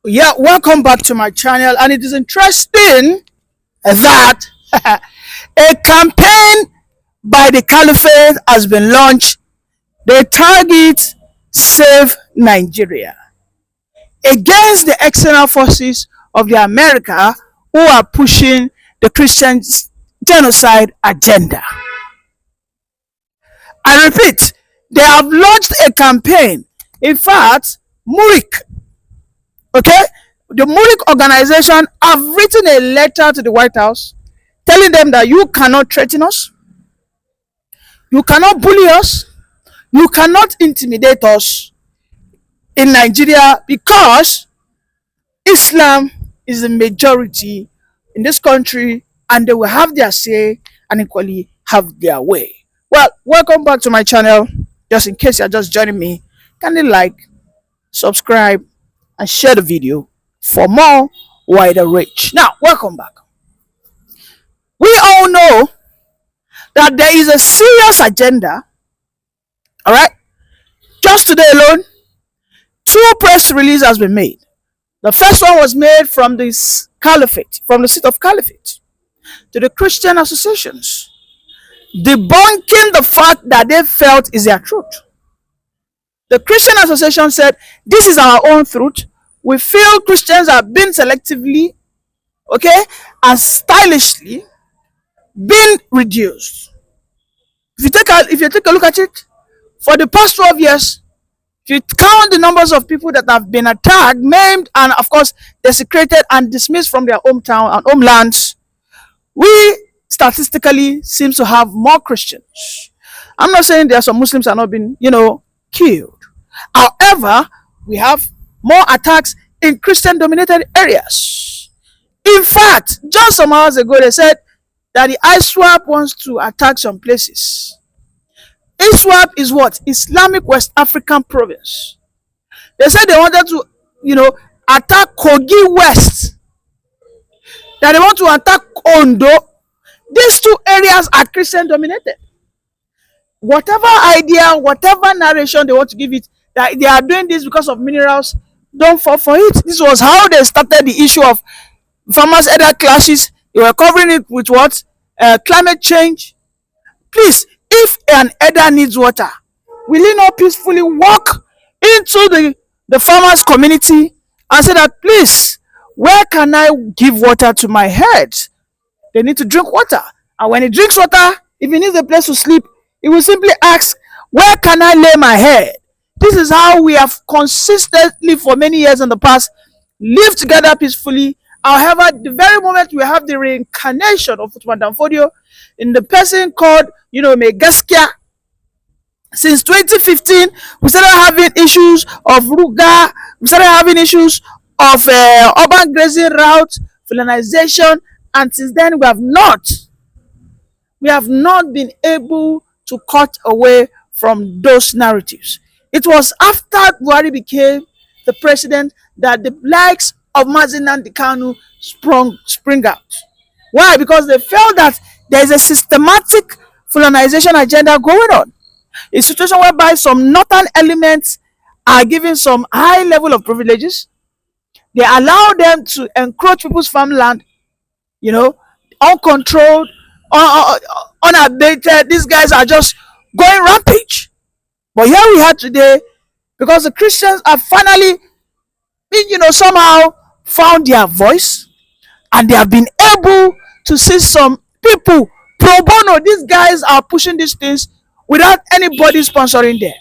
Yeah, welcome back to my channel. And it is interesting that a campaign by the Caliphate has been launched. They target Save Nigeria against the external forces of the America who are pushing the Christian genocide agenda. I repeat, they have launched a campaign. In fact, Murik, okay, the Murik organization have written a letter to the White House telling them that you cannot threaten us, you cannot bully us, you cannot intimidate us in Nigeria because Islam is the majority in this country and they will have their say and equally have their way. Well, welcome back to my channel. Just in case you're just joining me, kindly like, subscribe, and share the video for more wider reach. Now, welcome back. We all know that there is a serious agenda. All right, just today alone, two press releases has been made. The first one was made from this caliphate, from the seat of caliphate, to the Christian associations, debunking the fact that they felt is their truth. The Christian association said, this is our own truth. We feel Christians are being selectively, okay, and stylishly being reduced. If you take a look at it, for the past 12 years, if you count the numbers of people that have been attacked, maimed, and of course desecrated and dismissed from their hometown and homelands, we statistically seem to have more Christians. I'm not saying there are some Muslims are not being, killed. However, we have more attacks in Christian-dominated areas. In fact, just some hours ago, they said that the ISWAP wants to attack some places. ISWAP is what? Islamic West African Province. They said they wanted to, attack Kogi West. That they want to attack Ondo. These two areas are Christian dominated. Whatever idea, whatever narration they want to give it, that they are doing this because of minerals, don't fall for it. This was how they started the issue of farmers' elder clashes. They were covering it with what? Climate change. Please, if an elder needs water, will he not peacefully walk into the farmers' community and say that, please, where can I give water to my herds? They need to drink water. And when he drinks water, if he needs a place to sleep, he will simply ask, where can I lay my head? This is how we have consistently for many years in the past lived together peacefully. However, the very moment we have the reincarnation of Sultan in the person called, Megaskia, since 2015, we started having issues of Ruga, we started having issues of urban grazing route, Fulani'Sization, and since then we have not been able to cut away from those narratives. It was after Buhari became the president that the likes of Mazinan Dikanu spring out. Why? Because they felt that there is a systematic Fulani'Sization agenda going on. A situation whereby some northern elements are given some high level of privileges. They allow them to encroach people's farmland, uncontrolled, unabated. These guys are just going rampage. But here we are today, because the Christians have finally, somehow found their voice, and they have been able to see some people pro bono. These guys are pushing these things without anybody sponsoring them.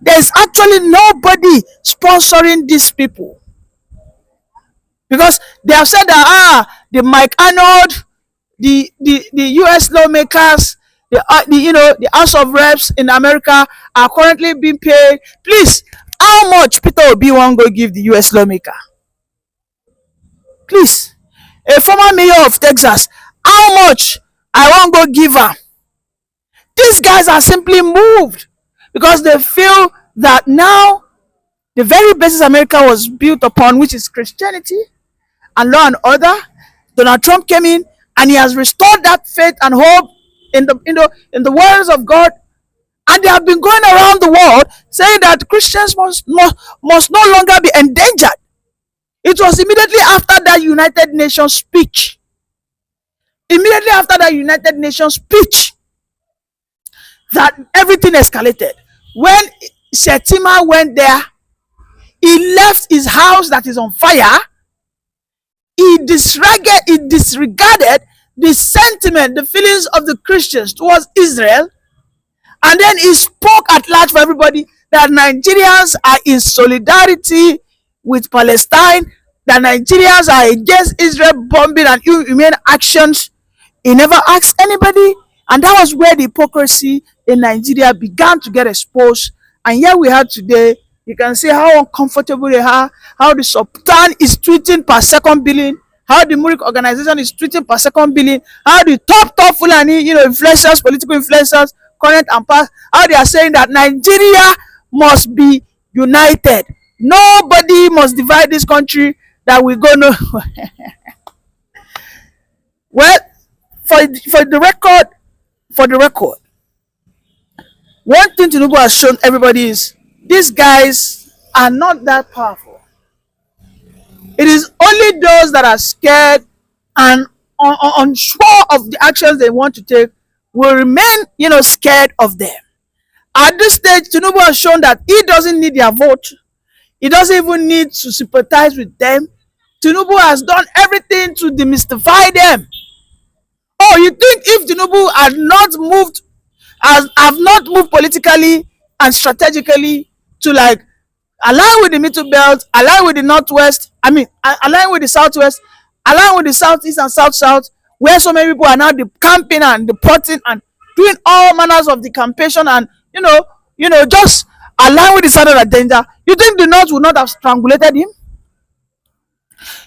There's actually nobody sponsoring these people, because they have said that the Mike Arnold, the US lawmakers, the House of Reps in America are currently being paid. Please, how much Peter Obi won't go give the US lawmaker? Please, a former mayor of Texas, how much I won't go give her? These guys are simply moved because they feel that now the very basis America was built upon, which is Christianity and law and order, Donald Trump came in and he has restored that faith and hope in the words of God, and they have been going around the world saying that Christians must no longer be endangered. It was immediately after that United Nations speech. Immediately after that United Nations speech that everything escalated. When Shetima went there, he left his house that is on fire. He disregarded the sentiment, the feelings of the Christians towards Israel, and then he spoke at large for everybody that Nigerians are in solidarity with Palestine, that Nigerians are against Israel bombing and inhumane actions. He never asked anybody, and that was where the hypocrisy in Nigeria began to get exposed. And here we are today. You can see how uncomfortable they are, how the Sultan is tweeting per second billion, how the Murik organization is tweeting per second billion, how the top Fulani, influencers, political influencers, current and past, how they are saying that Nigeria must be united. Nobody must divide this country, that we go no. Well, for the record, one thing Tinubu has shown everybody is these guys are not that powerful. It is only those that are scared and unsure of the actions they want to take will remain, scared of them. At this stage, Tinubu has shown that he doesn't need their vote. He doesn't even need to sympathize with them. Tinubu has done everything to demystify them. Oh, you think if Tinubu have not moved politically and strategically to align with the middle belt, align with the northwest, align with the southwest, align with the southeast and south, where so many people are now camping and deporting and doing all manners of the campaign and just align with the southern agenda. You think the north would not have strangulated him?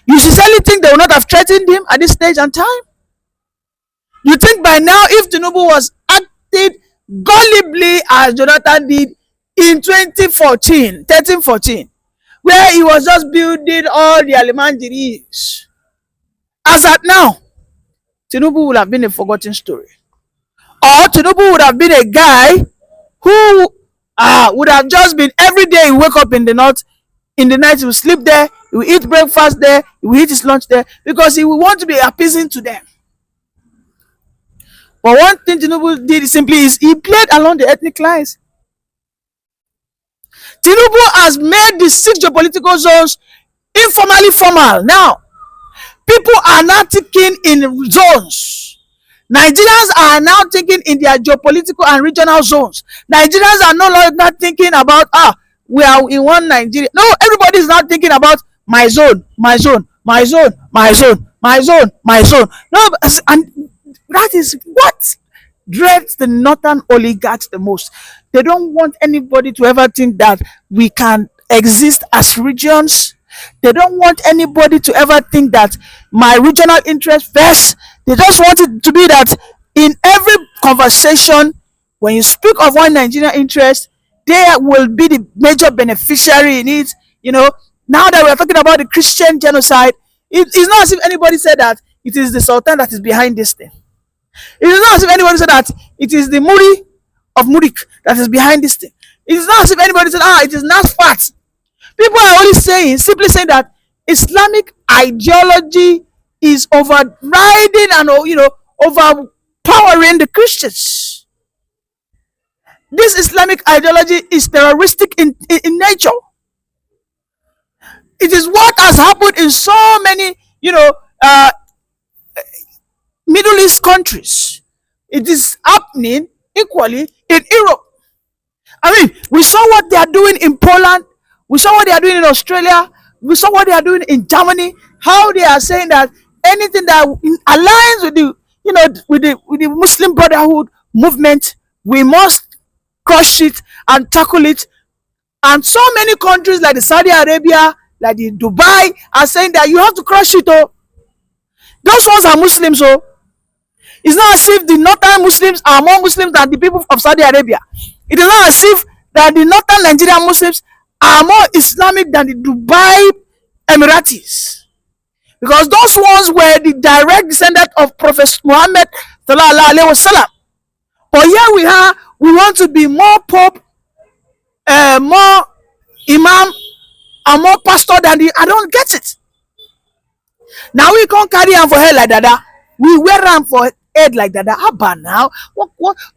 You sincerely think they would not have threatened him at this stage and time? You think by now, if Tinubu was acted gullibly as Jonathan did in 2013-14, where he was just building all the Alimanjiris, as at now, Tinubu would have been a forgotten story. Or Tinubu would have been a guy who would have just been every day he wake up in the north, in the night he will sleep there, he will eat breakfast there, he will eat his lunch there, because he will want to be appeasing to them. But one thing Tinubu did simply is he played along the ethnic lines. Tinubu has made the 6 geopolitical zones informally formal. Now, people are now thinking in zones. Nigerians are now thinking in their geopolitical and regional zones. Nigerians are no longer thinking about, we are in one Nigeria. No, everybody is now thinking about my zone, my zone, my zone, my zone, my zone, my zone. No, and that is what dreads the northern oligarchs the most. They don't want anybody to ever think that we can exist as regions. They don't want anybody to ever think that my regional interest first. They just want it to be that in every conversation, when you speak of one Nigerian interest, they will be the major beneficiary in it. Now that we're talking about the Christian genocide, it's not as if anybody said that it is the Sultan that is behind this thing. It is not as if anybody said that it is the Muri of Murik that is behind this thing. It is not as if anybody said, it is not fat. People are only simply saying that Islamic ideology is overriding and overpowering the Christians. This Islamic ideology is terroristic in nature. It is what has happened in so many, Middle East countries. It is happening equally in Europe. We saw what they are doing in Poland. We saw what they are doing in Australia. We saw what they are doing in Germany. How they are saying that anything that aligns with the Muslim Brotherhood movement, we must crush it and tackle it. And so many countries like the Saudi Arabia, like the Dubai, are saying that you have to crush it. Those ones are Muslims. It's not as if the northern Muslims are more Muslims than the people of Saudi Arabia. It is not as if that the northern Nigerian Muslims are more Islamic than the Dubai Emiratis. Because those ones were the direct descendant of Prophet Muhammad sallallahu alaihi wasallam. But here we want to be more Pope, more Imam, and more pastor than I don't get it. Now we can't carry am for head like that. We wear am for head like that. How about now? What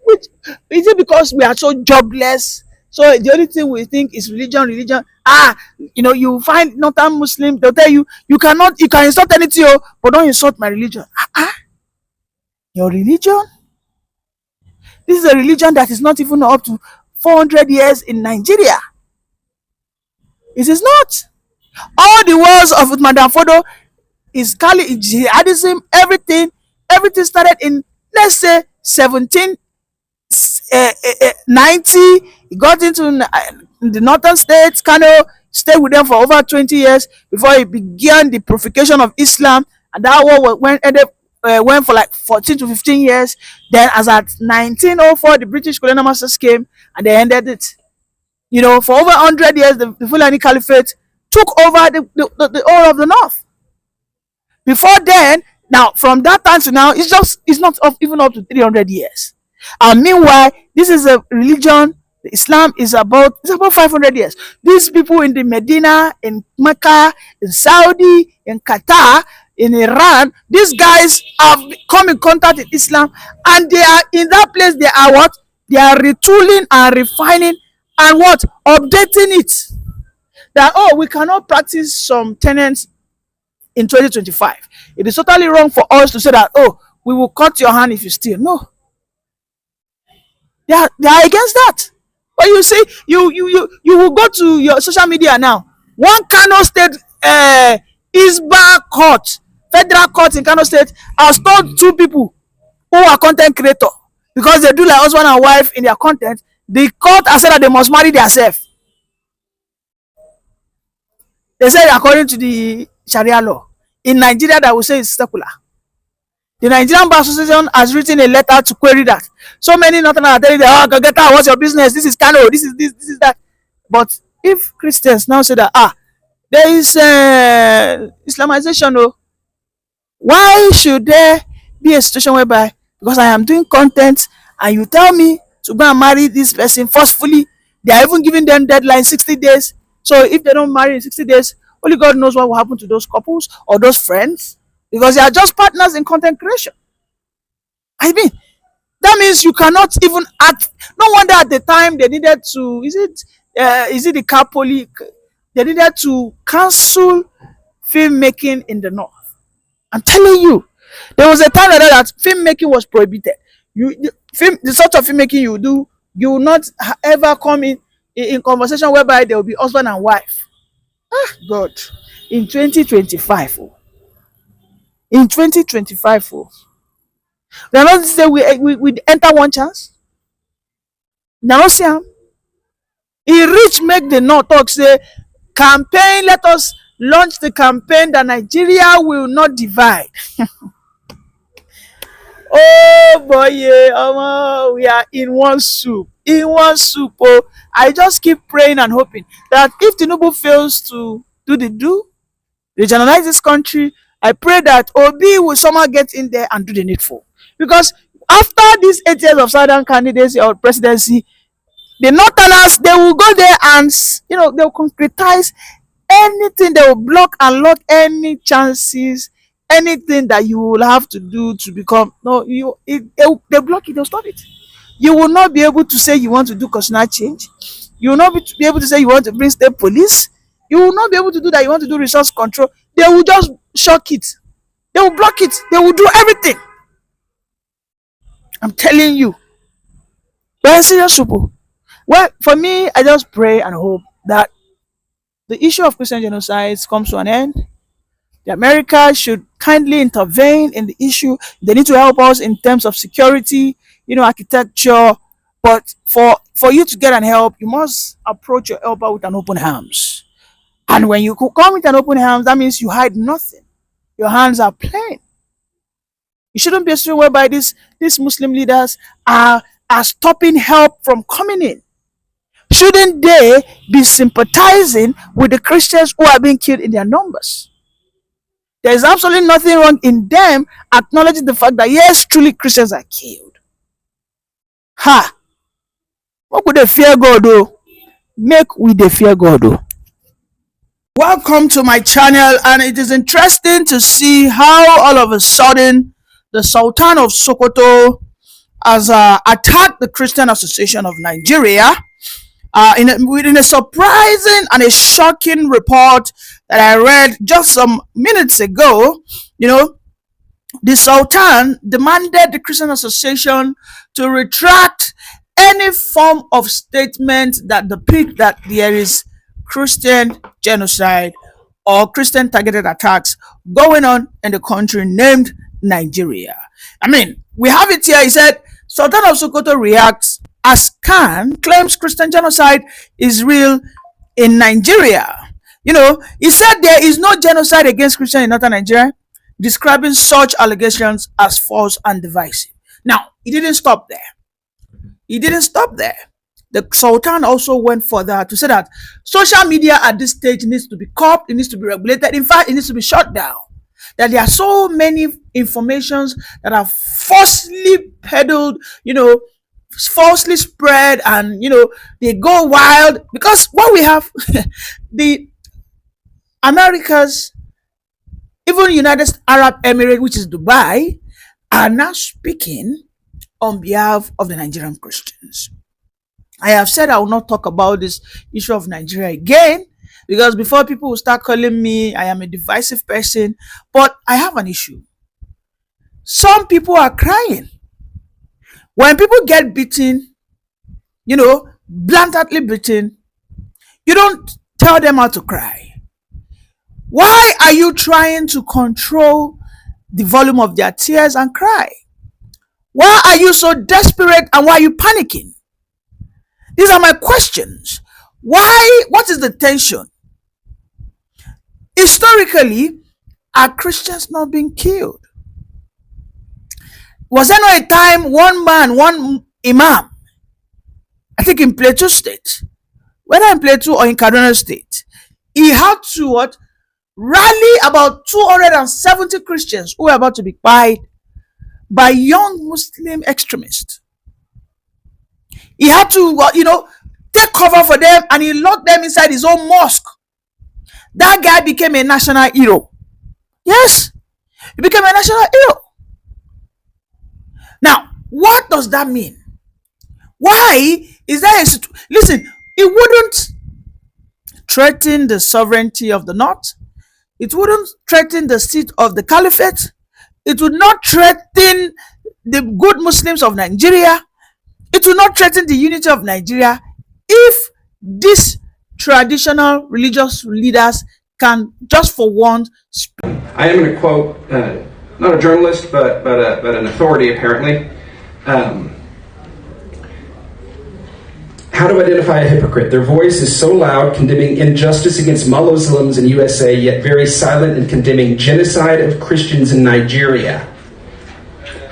which is it because we are so jobless? So the only thing we think is religion, religion. You find northern Muslim, they'll tell you you can insult anything, but don't insult my religion. Your religion? This is a religion that is not even up to 400 years in Nigeria. It is not. All the wars of Madam Fodo is Kali jihadism, everything started in, let's say, 1790. He got into the northern states. Kano stayed with them for over 20 years before he began the purification of Islam, and that war went for like 14 to 15 years. Then, as at 1904, the British colonial masters came and they ended it. For over 100 years, the Fulani Caliphate took over the whole of the north. Before then, now from that time to now, it's not even up to 300 years. And meanwhile, this is a religion. Islam is about 500 years. These people in the Medina, in Mecca, in Saudi, in Qatar, in Iran, these guys have come in contact with Islam, and they are in that place. They are what? They are retooling and refining and what? Updating it. That we cannot practice some tenets in 2025. It is totally wrong for us to say that we will cut your hand if you steal. No, they are against that. But you see, you will go to your social media now. One Kano State Isba court, federal court in Kano State, has told two people who are content creator, because they do like husband and wife in their content. The court has said that they must marry themselves. They say according to the Sharia law in Nigeria, that will say it's secular. The Nigerian Bar Association has written a letter to query that. So many Northerners are telling them, get out, what's your business? This is Kano, this is that. But if Christians now say that, there is Islamization, why should there be a situation whereby, because I am doing content and you tell me to go and marry this person forcefully, they are even giving them deadline 60 days. So if they don't marry in 60 days, only God knows what will happen to those couples or those friends, because they are just partners in content creation. I mean, that means you cannot even act. No wonder at the time they needed to, is it the Catholic? They needed to cancel filmmaking in the north. I'm telling you, there was a time like that filmmaking was prohibited. The sort of filmmaking you do, you will not ever come in conversation whereby there will be husband and wife. God, in 2025, in 2025, they are not say we enter one chance. They not see am. He reach make the north talk say campaign. Let us launch the campaign that Nigeria will not divide. Oh boy, yeah, we are in one soup. In one soup. I just keep praying and hoping that if Tinubu fails to regionalize this country, I pray that Obi will somehow get in there and do the needful. Because after these 8 years of Southern candidacy or presidency, the Northerners, they will go there and they will concretize anything. They will block and lock any chances, anything that you will have to do to become they block it, they'll stop it. You will not be able to say you want to do constitutional change. You will not be able to say you want to bring state police. You will not be able to do that. You want to do resource control. They will just shock it. They will block it. They will do everything. I'm telling you. We're serious people. Well, for me, I just pray and hope that the issue of Christian genocide comes to an end. The America should kindly intervene in the issue. They need to help us in terms of security, architecture. But for you to get an help, you must approach your helper with an open arms. And when you come with an open arms, that means you hide nothing. Your hands are plain. It shouldn't be a situation whereby these Muslim leaders are stopping help from coming in. Shouldn't they be sympathizing with the Christians who are being killed in their numbers? There is absolutely nothing wrong in them acknowledging the fact that yes, truly Christians are killed. What could they fear God though? Make we they fear God though. Welcome to my channel, and it is interesting to see how all of a sudden the Sultan of Sokoto has attacked the Christian Association of Nigeria within a surprising and a shocking report that I read just some minutes ago. You know, the Sultan demanded the Christian Association to retract any form of statement that depict that there is Christian genocide or Christian targeted attacks going on in the country named Nigeria. I mean, we have it here. He said, Sultan of Sokoto reacts as Khan claims Christian genocide is real in Nigeria. He said there is no genocide against Christians in northern Nigeria, describing such allegations as false and divisive. Now, he didn't stop there. The Sultan also went further to say that social media at this stage needs to be curbed, it needs to be regulated. In fact, it needs to be shut down. That there are so many informations that are falsely peddled, falsely spread, and they go wild. Because what we have, the Americas, even United Arab Emirates, which is Dubai, are now speaking on behalf of the Nigerian Christians. I have said I will not talk about this issue of Nigeria again, because before people will start calling me I am a divisive person. But I have an issue. Some people are crying. When people get beaten, blatantly beaten, you don't tell them how to cry. Why are you trying to control the volume of their tears and cry? Why are you so desperate, and why are you panicking? These are my questions. Why? What is the tension? Historically, are Christians not being killed? Was there not a time one imam, I think in Plateau State, whether in Plateau or in Kaduna State, he had to rally about 270 Christians who were about to be killed by young Muslim extremists. He had to, take cover for them, and he locked them inside his own mosque. That guy became a national hero. Yes, he became a national hero. Now, what does that mean? Why is there listen, it wouldn't threaten the sovereignty of the North. It wouldn't threaten the seat of the Caliphate. It would not threaten the good Muslims of Nigeria. It will not threaten the unity of Nigeria if these traditional religious leaders can just for once speak. I am going to quote, not a journalist, but an authority apparently. How to identify a hypocrite. Their voice is so loud, condemning injustice against Muslims in USA, yet very silent in condemning genocide of Christians in Nigeria.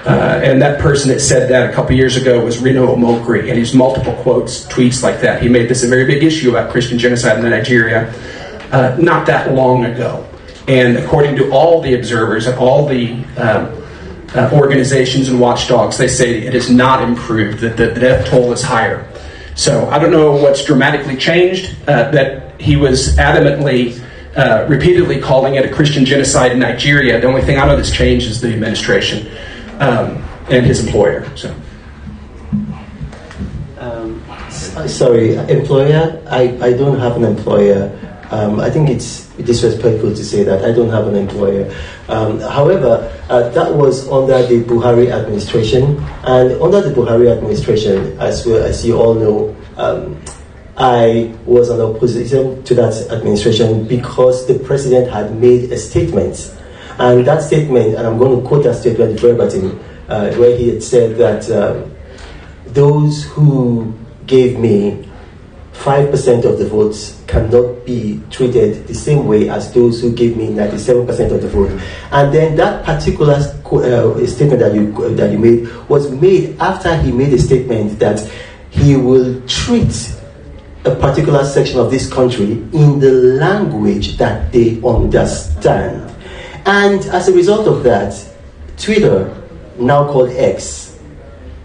And that person that said that a couple years ago was Reno Omokri, and he's multiple tweets like that. He made this a very big issue about Christian genocide in Nigeria not that long ago. And according to all the observers and all the organizations and watchdogs, they say it has not improved, that the death toll is higher. So I don't know what's dramatically changed, that he was adamantly, repeatedly calling it a Christian genocide in Nigeria. The only thing I know that's changed is the administration and his employer. So. Sorry, employer? I don't have an employer. I think it's disrespectful to say that. I don't have an employer. However, that was under the Buhari administration. And under the Buhari administration, as well as you all know, I was in opposition to that administration because the president had made a statement. And that statement, and I'm going to quote that statement verbatim, where he had said that those who gave me 5% of the votes cannot be treated the same way as those who gave me 97% of the vote. And then that particular statement that you made was made after he made a statement that he will treat a particular section of this country in the language that they understand. And as a result of that, Twitter, now called X,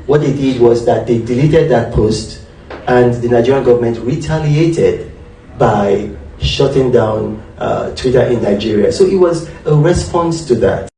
what they did was that they deleted that post, and the Nigerian government retaliated by shutting down Twitter in Nigeria. So it was a response to that.